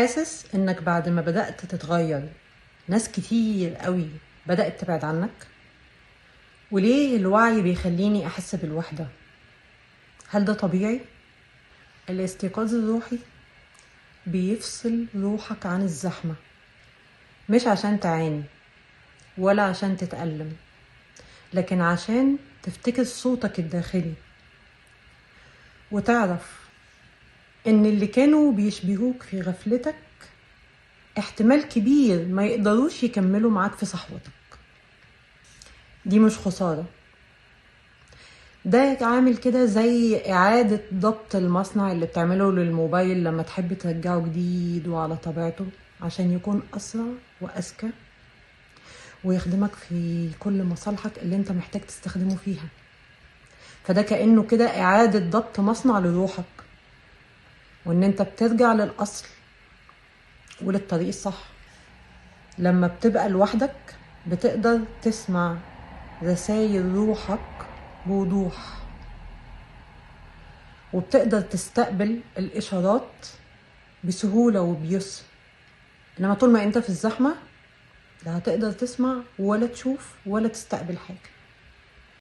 حاسس انك بعد ما بدأت تتغير ناس كتير قوي بدأت تبعد عنك؟ وليه الوعي بيخليني احس بالوحدة؟ هل ده طبيعي؟ الاستيقاظ الروحي بيفصل روحك عن الزحمة، مش عشان تعاني ولا عشان تتألم، لكن عشان تفتكر صوتك الداخلي وتعرف ان اللي كانوا بيشبهوك في غفلتك احتمال كبير ما يقدروش يكملوا معاك في صحوتك. دي مش خسارة، ده عامل كده زي إعادة ضبط المصنع اللي بتعمله للموبايل لما تحب ترجعه جديد وعلى طبيعته عشان يكون أسرع وأذكى ويخدمك في كل مصالحك اللي انت محتاج تستخدمه فيها. فده كأنه كده إعادة ضبط مصنع لروحك، وإن انت بترجع للأصل وللطريق الصح. لما بتبقى لوحدك بتقدر تسمع رسائل روحك بوضوح، وبتقدر تستقبل الإشارات بسهولة وبيسر. إنما طول ما أنت في الزحمة لا هتقدر تسمع ولا تشوف ولا تستقبل حاجة.